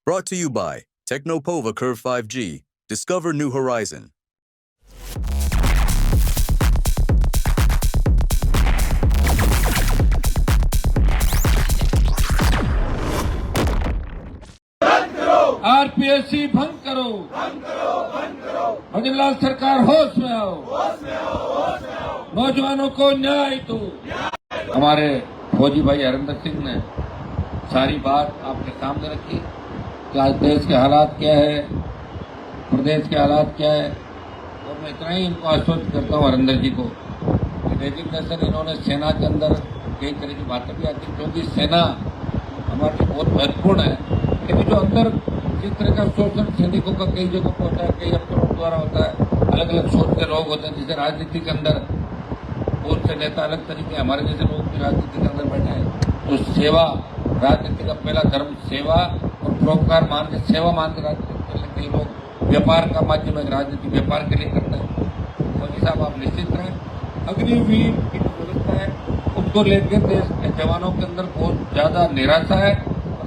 Brought to you by Technopova Curve 5G. Discover new horizon. RPSC भंग करो भजनलाल सरकार होश में आओ नौजवानों को न्याय दो। हमारे फौजी भाई हरिंदर सिंह ने सारी बात आपके सामने रखी कि आज देश के हालात क्या है, प्रदेश के हालात क्या है। और मैं इतना ही इनको आश्वस्त करता हूँ हरिंदर जी को कि डेजिग्नेशन इन्होंने सेना के अंदर कई तरह की बातें भी आती, क्योंकि सेना हमारे लिए बहुत महत्वपूर्ण है। लेकिन जो अंदर जिस तरह का शोषण सैनिकों का कई जगह पर होता है, कई अफसरों द्वारा होता है, अलग अलग सोच के लोग होते हैं। जैसे राजनीति के अंदर बहुत से नेता अलग तरीके, हमारे जैसे लोग भी राजनीति के अंदर बैठे हैं। तो सेवा, राजनीति का पहला धर्म सेवा और परोपकार मान के, सेवा मान के राजनीति करने। कई लोग व्यापार का माध्यम है, राजनीति व्यापार के लिए करते हैं। मोदी साहब आप निश्चित रहें, अग्निवीर की जो व्यवस्था है उसको लेकर देश के जवानों के अंदर बहुत ज्यादा निराशा है।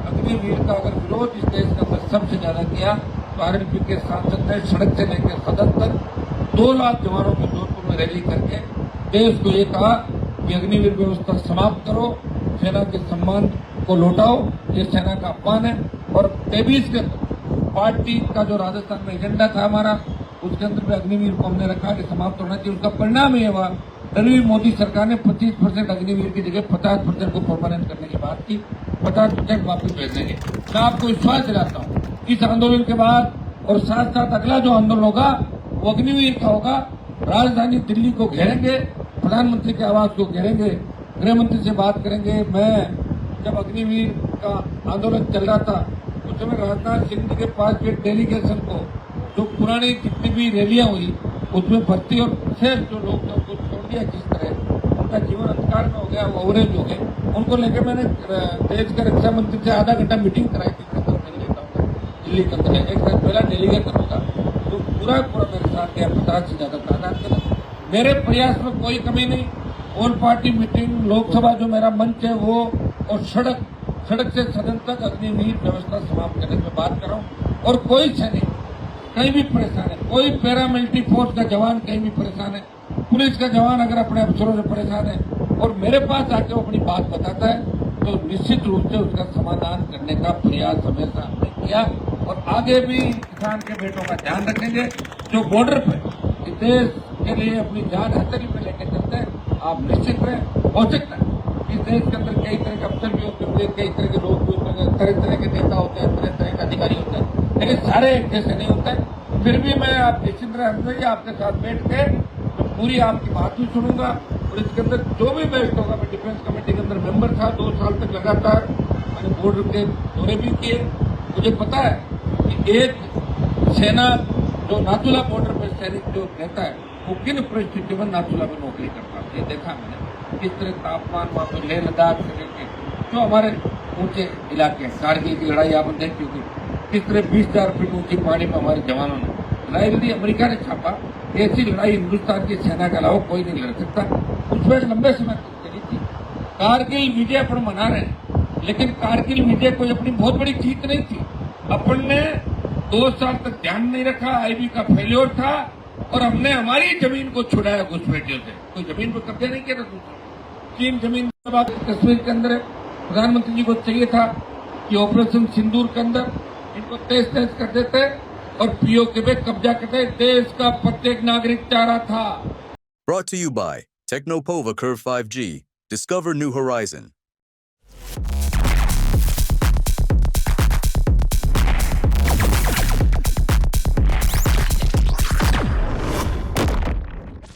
अग्निवीर का अगर विरोध इस देश के अंदर सबसे ज्यादा किया तो आरएनपी के सांसद ने सड़क से लेकर सदन तक 2 लाख जवानों की जोधपुर में रैली करके देश को ये कहा कि अग्निवीर व्यवस्था समाप्त करो, सेना के सम्मान को लौटाओ, ये सेना का अपमान है। और 23 के पार्टी का जो राजस्थान में एजेंडा था हमारा, उसके अंदर भी अग्निवीर को हमने रखा कि समाप्त होना चाहिए। उसका परिणाम ये हुआ, तभी मोदी सरकार ने 25% अग्निवीर की जगह 50% को परमानेंट करने की बात की, 50% वापस भेज देंगे। मैं आपको विश्वास दिलाता हूँ इस आंदोलन के बाद और साथ साथ अगला जो आंदोलन होगा वो अग्निवीर का होगा। राजधानी दिल्ली को घेरेंगे, प्रधानमंत्री के आवास को घेरेंगे, गृह मंत्री से बात करेंगे। मैं जब अग्निवीर का आंदोलन चल रहा था उस समय राजनाथ सिंह जी के पास भी एक डेलीगेशन को, जो पुरानी जितनी भी रैलियां हुई उसमें भर्ती और शेष जो लोग थे उनको छोड़ दिया, जिस तरह उनका जीवन अंधकार में हो गया, वो अवरेज हो गए, उनको लेकर मैंने देश के रक्षा मंत्री से आधा घंटा मीटिंग कराई थी। मिल लेता हूँ दिल्ली के अंदर, एक साथ पहला डेलीगेशन होगा तो पूरा मेरे साथ गया, 50 से ज्यादा तादाद के अंदर। मेरे प्रयास में कोई कमी नहीं। ऑल पार्टी मीटिंग, लोकसभा जो मेरा मंच है वो, और सड़क से सदन तक अग्निवीर व्यवस्था समाप्त करने की बात कर रहा हूँ। और कोई सैनिक कहीं भी परेशान है, कोई पैरामिलिट्री फोर्स का जवान कहीं भी परेशान है, पुलिस का जवान अगर अपने अफसरों से परेशान है और मेरे पास आके वो अपनी बात बताता है तो निश्चित रूप से उसका समाधान करने का प्रयास हमेशा हमने किया और आगे भी किसान के बेटों का ध्यान रखेंगे। जो बॉर्डर पे इस देश के लिए अपनी जान हथेली पे लेके चलते हैं, आप निश्चित रहें। हो सकता है इस देश के अंदर कई तरह के अफसर भी होते हैं, कई तरह के लोग भी होते हैं, तरह तरह के नेता होते हैं, तरह तरह के अधिकारी होते हैं, लेकिन सारे एक जैसे नहीं होते हैं। फिर भी मैं आप निश्चित रहें, आपके साथ बैठ के तो पूरी आपकी बात भी सुनूंगा और इसके अंदर जो भी बेस्ट होगा। मैं डिफेंस कमेटी के अंदर मेंबर था 2 साल तक लगातार, मैंने बॉर्डर के दौरे भी किए। मुझे पता है कि एक सेना जो नाथुला बॉर्डर पर सैनिक जो रहता है वो किन परिस्थितियों में नाथुला में नौकरी करता है। ये देखा मैंने किस तरह तापमान वहां पर लेह लद्दाख से लेकर जो हमारे ऊंचे इलाके हैं, कारगिल की लड़ाई आपने देखी होगी, किस तरह 20,000 फीट ऊंची पहाड़ी में हमारे जवानों ने लड़ाई लड़ी। अमेरिका ने छापा, ऐसी लड़ाई हिंदुस्तान की सेना के अलावा कोई नहीं लड़ सकता। उसमें लंबे समय तक चली थी। कारगिल विजय अपन मना रहे हैं, लेकिन कारगिल विजय कोई अपनी बहुत बड़ी जीत नहीं थी। अपन ने 2 साल तक ध्यान नहीं रखा, आईबी का फेल्योर था और हमने हमारी जमीन को छुड़ाया घुसपैठियों से। कोई जमीन पर कब्जा नहीं किया था दूसरा। चीन जमीन कश्मीर के अंदर है। प्रधानमंत्री जी को चाहिए था कि ऑपरेशन सिंदूर के अंदर इनको तहस नहस कर देते और पीओके पे कब्जा करते। देश का प्रत्येक नागरिक चाह रहा था। Brought to you by Technopova Curve 5G. Discover new horizon.